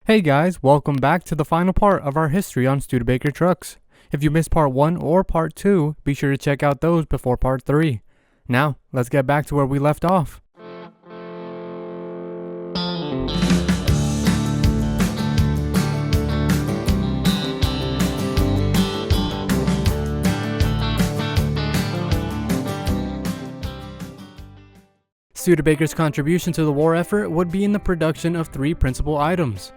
Hey guys, welcome back to the final part of our history on Studebaker trucks. If you missed part 1 or part 2, be sure to check out those before part 3. Now, let's get back to where we left off. Studebaker's contribution to the war effort would be in the production of 3 principal items: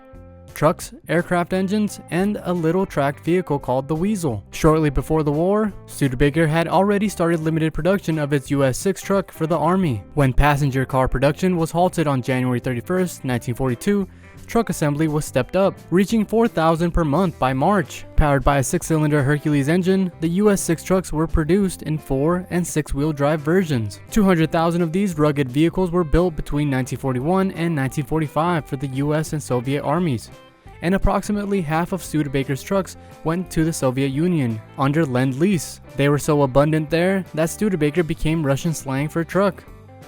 trucks, aircraft engines, and a little tracked vehicle called the Weasel. Shortly before the war, Studebaker had already started limited production of its US6 truck for the Army. When passenger car production was halted on January 31st, 1942, truck assembly was stepped up, reaching 4,000 per month by March. Powered by a 6-cylinder Hercules engine, the US6 trucks were produced in 4- and 6-wheel drive versions. 200,000 of these rugged vehicles were built between 1941 and 1945 for the US and Soviet armies, and approximately half of Studebaker's trucks went to the Soviet Union under Lend-Lease. They were so abundant there that Studebaker became Russian slang for truck.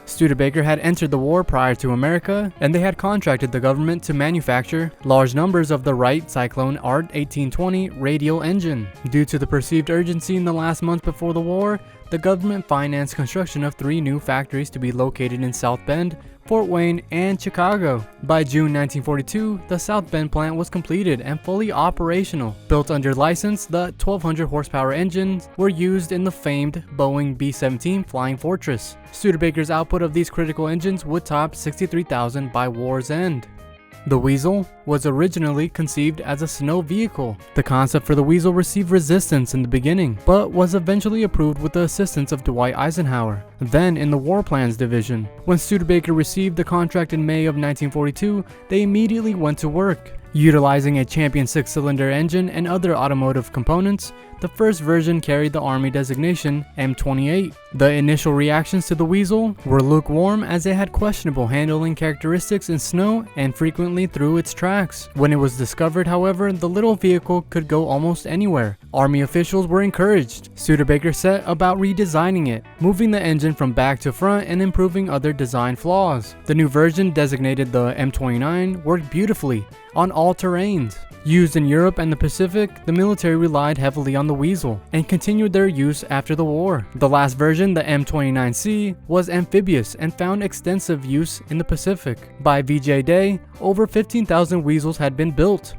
Studebaker had entered the war prior to America, and they had contracted the government to manufacture large numbers of the Wright Cyclone Art 1820 radial engine. Due to the perceived urgency in the last month before the war, the government financed construction of 3 new factories to be located in South Bend, Fort Wayne, and Chicago. By June 1942, the South Bend plant was completed and fully operational. Built under license, the 1,200 horsepower engines were used in the famed Boeing B-17 Flying Fortress. Studebaker's output of these critical engines would top 63,000 by war's end. The Weasel was originally conceived as a snow vehicle. The concept for the Weasel received resistance in the beginning, but was eventually approved with the assistance of Dwight Eisenhower, then in the War Plans Division. When Studebaker received the contract in May of 1942, they immediately went to work. Utilizing a Champion 6-cylinder engine and other automotive components, the first version carried the Army designation M28. The initial reactions to the Weasel were lukewarm, as it had questionable handling characteristics in snow and frequently through its tracks. When it was discovered, however, the little vehicle could go almost anywhere. Army officials were encouraged. Studebaker set about redesigning it, moving the engine from back to front and improving other design flaws. The new version, designated the M29, worked beautifully on all terrains. Used in Europe and the Pacific, the military relied heavily on the Weasel and continued their use after the war. The last version, the M29C, was amphibious and found extensive use in the Pacific. By VJ Day, over 15,000 Weasels had been built.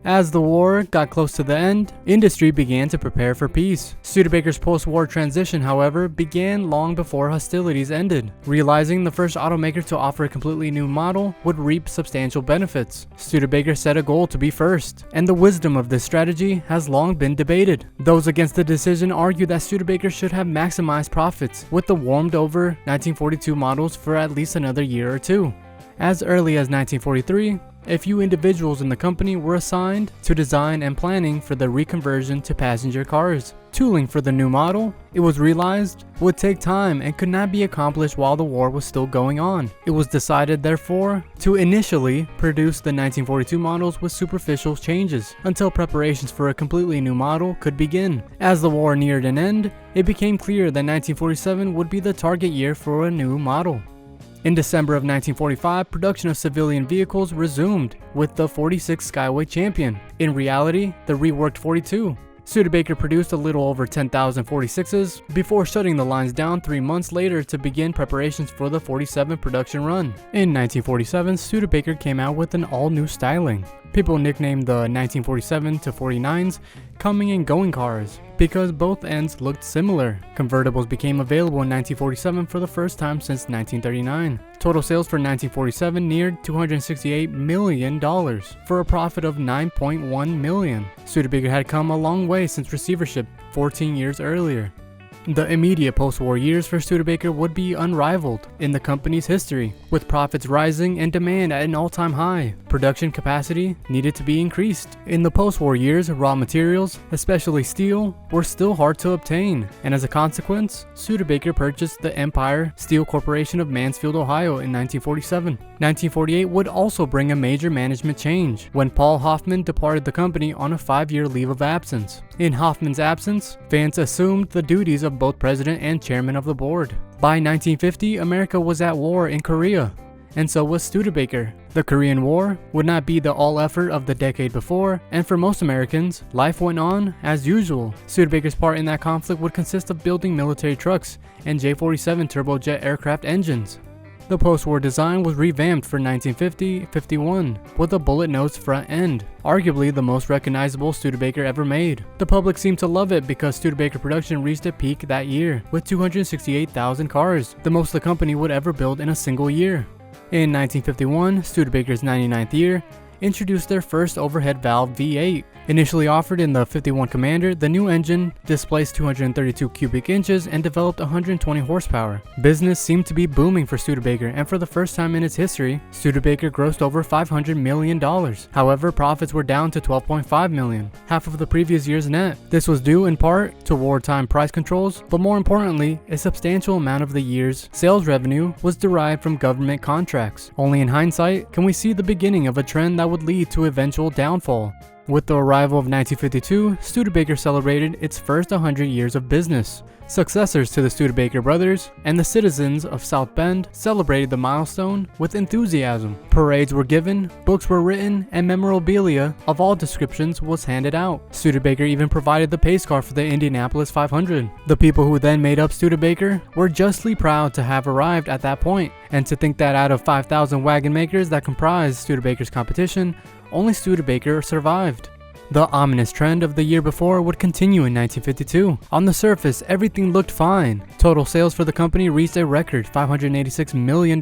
As the war got close to the end, industry began to prepare for peace. Studebaker's post-war transition, however, began long before hostilities ended. Realizing the first automaker to offer a completely new model would reap substantial benefits, Studebaker set a goal to be first, and the wisdom of this strategy has long been debated. Those against the decision argue that Studebaker should have maximized profits with the warmed-over 1942 models for at least another year or two. As early as 1943, a few individuals in the company were assigned to design and planning for the reconversion to passenger cars. Tooling for the new model, it was realized, would take time and could not be accomplished while the war was still going on. It was decided, therefore, to initially produce the 1942 models with superficial changes until preparations for a completely new model could begin. As the war neared an end, it became clear that 1947 would be the target year for a new model. In December of 1945, production of civilian vehicles resumed with the 46 Skyway Champion. In reality, the reworked 42. Studebaker produced a little over 10,000 46s before shutting the lines down 3 months later to begin preparations for the 47 production run. In 1947, Studebaker came out with an all-new styling. People nicknamed the 1947 to 49s coming and going cars because both ends looked similar. Convertibles became available in 1947 for the first time since 1939. Total sales for 1947 neared $268 million for a profit of $9.1 million. Studebaker had come a long way since receivership 14 years earlier. The immediate post-war years for Studebaker would be unrivaled in the company's history, with profits rising and demand at an all-time high. Production capacity needed to be increased. In the post-war years, raw materials, especially steel, were still hard to obtain, and as a consequence, Studebaker purchased the Empire Steel Corporation of Mansfield, Ohio in 1947. 1948 would also bring a major management change, when Paul Hoffman departed the company on a 5-year leave of absence. In Hoffman's absence, Vance assumed the duties of both president and chairman of the board. By 1950, America was at war in Korea, and so was Studebaker. The Korean War would not be the all effort of the decade before, and for most Americans, life went on as usual. Studebaker's part in that conflict would consist of building military trucks and J-47 turbojet aircraft engines. The post-war design was revamped for 1950-51 with a bullet-nosed front end, arguably the most recognizable Studebaker ever made. The public seemed to love it because Studebaker production reached a peak that year with 268,000 cars, the most the company would ever build in a single year. In 1951, Studebaker's 99th year, introduced their first overhead valve V8. Initially offered in the 51 Commander, the new engine displaced 232 cubic inches and developed 120 horsepower. Business seemed to be booming for Studebaker, and for the first time in its history, Studebaker grossed over $500 million. However, profits were down to $12.5 million, half of the previous year's net. This was due in part to wartime price controls, but more importantly, a substantial amount of the year's sales revenue was derived from government contracts. Only in hindsight can we see the beginning of a trend that would lead to eventual downfall. With the arrival of 1952, Studebaker celebrated its first 100 years of business. Successors to the Studebaker brothers and the citizens of South Bend celebrated the milestone with enthusiasm. Parades were given, books were written, and memorabilia of all descriptions was handed out. Studebaker even provided the pace car for the Indianapolis 500. The people who then made up Studebaker were justly proud to have arrived at that point, and to think that out of 5,000 wagon makers that comprised Studebaker's competition, only Studebaker survived. The ominous trend of the year before would continue in 1952. On the surface, everything looked fine. Total sales for the company reached a record $586 million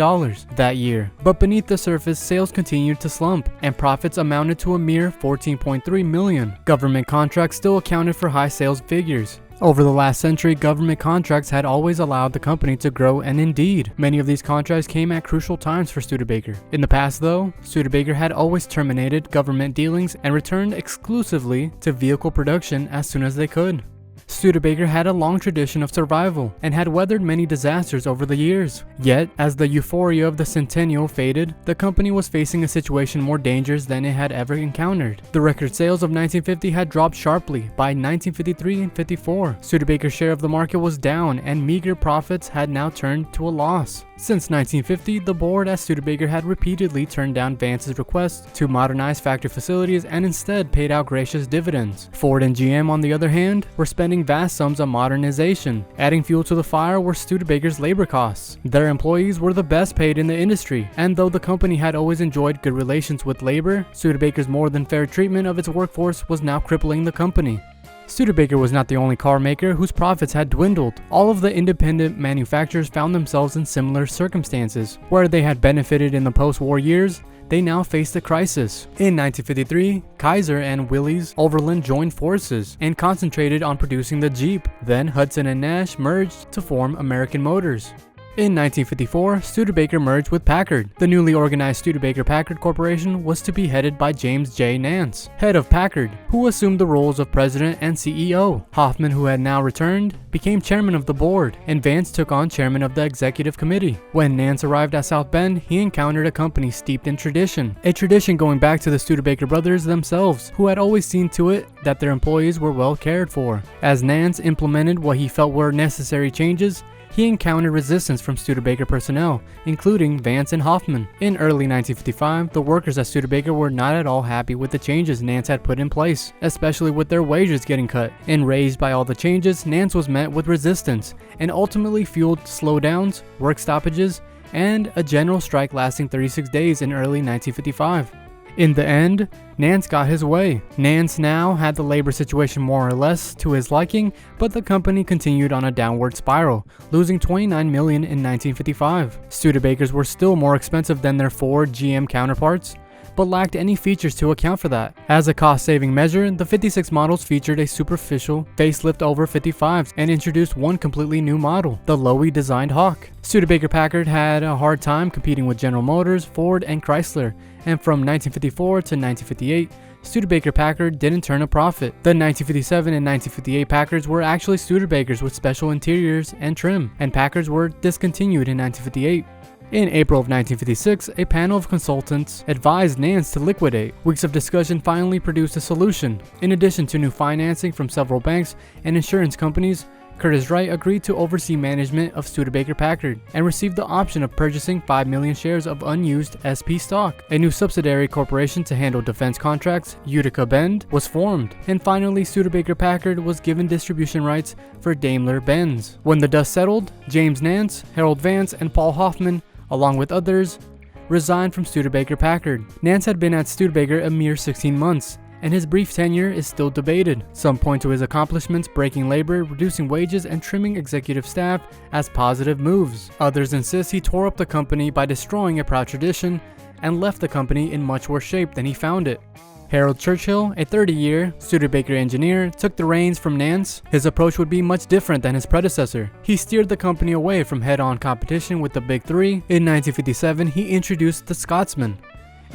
that year. But beneath the surface, sales continued to slump, and profits amounted to a mere $14.3 million. Government contracts still accounted for high sales figures. Over the last century, government contracts had always allowed the company to grow, and indeed, many of these contracts came at crucial times for Studebaker. In the past though, Studebaker had always terminated government dealings and returned exclusively to vehicle production as soon as they could. Studebaker had a long tradition of survival and had weathered many disasters over the years. Yet, as the euphoria of the centennial faded, the company was facing a situation more dangerous than it had ever encountered. The record sales of 1950 had dropped sharply by 1953 and 54. Studebaker's share of the market was down, and meager profits had now turned to a loss. Since 1950, the board at Studebaker had repeatedly turned down Vance's request to modernize factory facilities and instead paid out gracious dividends. Ford and GM, on the other hand, were spending vast sums on modernization. Adding fuel to the fire were Studebaker's labor costs. Their employees were the best paid in the industry, and though the company had always enjoyed good relations with labor, Studebaker's more than fair treatment of its workforce was now crippling the company. Studebaker was not the only car maker whose profits had dwindled. All of the independent manufacturers found themselves in similar circumstances. Where they had benefited in the post-war years, they now faced a crisis. In 1953, Kaiser and Willys Overland joined forces and concentrated on producing the Jeep. Then Hudson and Nash merged to form American Motors. In 1954, Studebaker merged with Packard. The newly organized Studebaker-Packard Corporation was to be headed by James J. Nance, head of Packard, who assumed the roles of president and CEO. Hoffman, who had now returned, became chairman of the board, and Vance took on chairman of the executive committee. When Nance arrived at South Bend, he encountered a company steeped in tradition, a tradition going back to the Studebaker brothers themselves, who had always seen to it that their employees were well cared for. As Nance implemented what he felt were necessary changes, he encountered resistance from Studebaker personnel, including Vance and Hoffman. In early 1955, the workers at Studebaker were not at all happy with the changes Nance had put in place, especially with their wages getting cut. Enraged by all the changes, Nance was met with resistance, and ultimately fueled slowdowns, work stoppages, and a general strike lasting 36 days in early 1955. In the end, Nance got his way. Nance now had the labor situation more or less to his liking, but the company continued on a downward spiral, losing $29 million in 1955. Studebakers were still more expensive than their Ford GM counterparts, but lacked any features to account for that. As a cost-saving measure, the 56 models featured a superficial facelift over 55s and introduced one completely new model, the Loewy-designed Hawk. Studebaker-Packard had a hard time competing with General Motors, Ford, and Chrysler, and from 1954 to 1958, Studebaker-Packard didn't turn a profit. The 1957 and 1958 Packards were actually Studebakers with special interiors and trim, and Packards were discontinued in 1958. In April of 1956, a panel of consultants advised Nance to liquidate. Weeks of discussion finally produced a solution. In addition to new financing from several banks and insurance companies, Curtis Wright agreed to oversee management of Studebaker-Packard and received the option of purchasing 5 million shares of unused SP stock. A new subsidiary corporation to handle defense contracts, Utica Bend, was formed, and finally Studebaker-Packard was given distribution rights for Daimler-Benz. When the dust settled, James Nance, Harold Vance, and Paul Hoffman, along with others, resigned from Studebaker-Packard. Nance had been at Studebaker a mere 16 months, and his brief tenure is still debated. Some point to his accomplishments breaking labor, reducing wages, and trimming executive staff as positive moves. Others insist he tore up the company by destroying a proud tradition and left the company in much worse shape than he found it. Harold Churchill, a 30-year Studebaker engineer, took the reins from Nance. His approach would be much different than his predecessor. He steered the company away from head-on competition with the Big Three. In 1957, he introduced the Scotsman,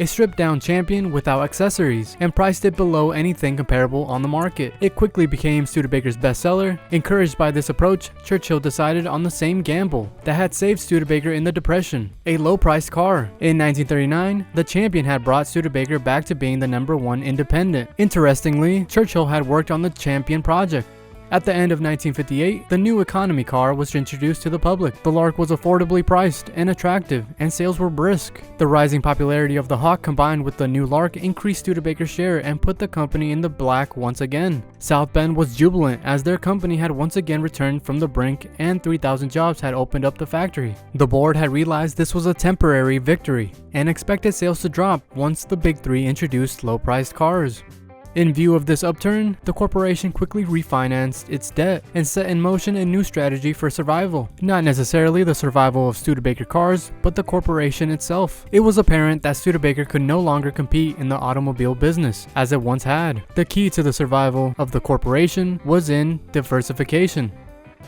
a stripped-down champion without accessories, and priced it below anything comparable on the market. It quickly became Studebaker's bestseller. Encouraged by this approach, Churchill decided on the same gamble that had saved Studebaker in the Depression: a low-priced car. In 1939, the champion had brought Studebaker back to being the #1 independent. Interestingly, Churchill had worked on the Champion project. At the end of 1958, the new economy car was introduced to the public. The Lark was affordably priced and attractive, and sales were brisk. The rising popularity of the Hawk combined with the new Lark increased Studebaker's share and put the company in the black once again. South Bend was jubilant as their company had once again returned from the brink and 3,000 jobs had opened up the factory. The board had realized this was a temporary victory and expected sales to drop once the Big Three introduced low-priced cars. In view of this upturn, the corporation quickly refinanced its debt and set in motion a new strategy for survival. Not necessarily the survival of Studebaker cars, but the corporation itself. It was apparent that Studebaker could no longer compete in the automobile business as it once had. The key to the survival of the corporation was in diversification.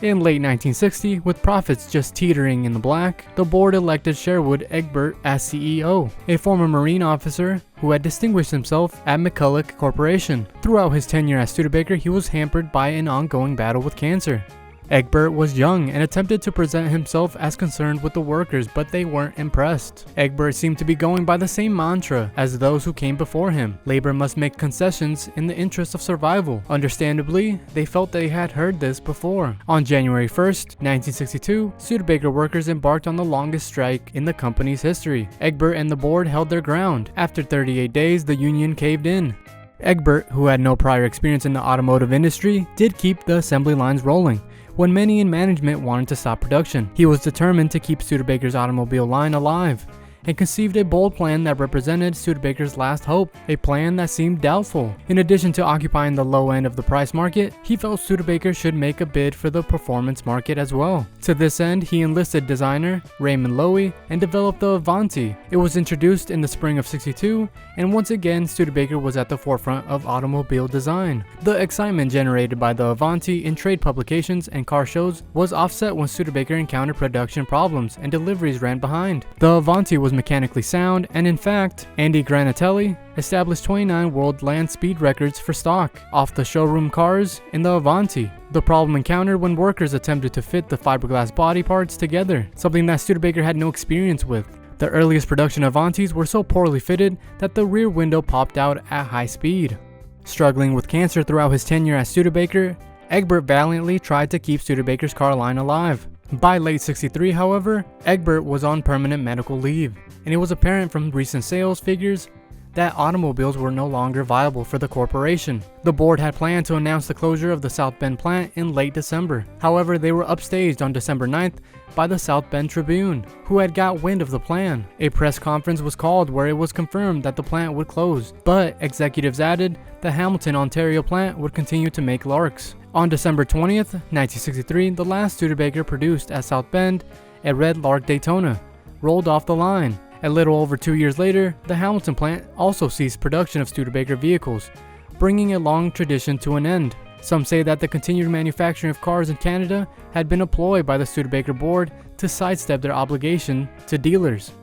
In late 1960, with profits just teetering in the black, the board elected Sherwood Egbert as CEO, a former Marine officer who had distinguished himself at McCulloch Corporation. Throughout his tenure at Studebaker, he was hampered by an ongoing battle with cancer. Egbert was young and attempted to present himself as concerned with the workers, but they weren't impressed. Egbert seemed to be going by the same mantra as those who came before him: labor must make concessions in the interest of survival. Understandably, they felt they had heard this before. On January 1st, 1962, Studebaker workers embarked on the longest strike in the company's history. Egbert and the board held their ground. After 38 days, the union caved in. Egbert, who had no prior experience in the automotive industry, did keep the assembly lines rolling when many in management wanted to stop production. He was determined to keep Studebaker's automobile line alive and conceived a bold plan that represented Studebaker's last hope, a plan that seemed doubtful. In addition to occupying the low end of the price market, he felt Studebaker should make a bid for the performance market as well. To this end, he enlisted designer Raymond Loewy and developed the Avanti. It was introduced in the spring of '62, and once again Studebaker was at the forefront of automobile design. The excitement generated by the Avanti in trade publications and car shows was offset when Studebaker encountered production problems and deliveries ran behind. The Avanti was mechanically sound, and in fact, Andy Granatelli established 29 world land speed records for stock off the showroom cars in the Avanti. The problem encountered when workers attempted to fit the fiberglass body parts together, something that Studebaker had no experience with. The earliest production Avantis were so poorly fitted that the rear window popped out at high speed. Struggling with cancer throughout his tenure at Studebaker, Egbert valiantly tried to keep Studebaker's car line alive. By late '63, however, Egbert was on permanent medical leave, and it was apparent from recent sales figures that automobiles were no longer viable for the corporation. The board had planned to announce the closure of the South Bend plant in late December. However, they were upstaged on December 9th by the South Bend Tribune, who had got wind of the plan. A press conference was called where it was confirmed that the plant would close, but executives added the Hamilton, Ontario plant would continue to make Larks. On December 20th, 1963, the last Studebaker produced at South Bend, a red Lark Daytona, rolled off the line. A little over 2 years later, the Hamilton plant also ceased production of Studebaker vehicles, bringing a long tradition to an end. Some say that the continued manufacturing of cars in Canada had been a ploy by the Studebaker board to sidestep their obligation to dealers.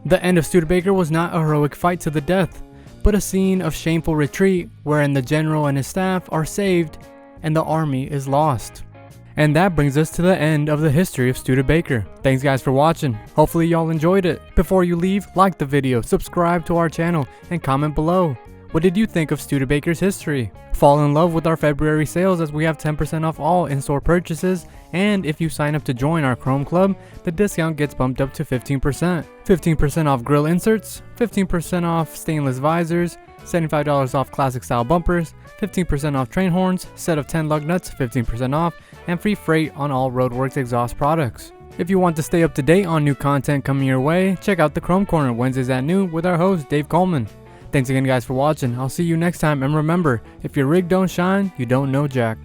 The end of Studebaker was not a heroic fight to the death, but a scene of shameful retreat wherein the general and his staff are saved and the army is lost. And that brings us to the end of the history of Studebaker. Thanks guys for watching. Hopefully y'all enjoyed it. Before you leave, like the video, subscribe to our channel, and comment below. What did you think of Studebaker's history? Fall in love with our February sales as we have 10% off all in-store purchases, and if you sign up to join our Chrome Club, the discount gets bumped up to 15%. 15% off grill inserts, 15% off stainless visors, $75 off classic style bumpers, 15% off train horns, set of 10 lug nuts, 15% off, and free freight on all Roadworks exhaust products. If you want to stay up to date on new content coming your way, check out the Chrome Corner Wednesdays at noon with our host Dave Coleman. Thanks again guys for watching. I'll see you next time, and remember, if your rig don't shine, you don't know jack.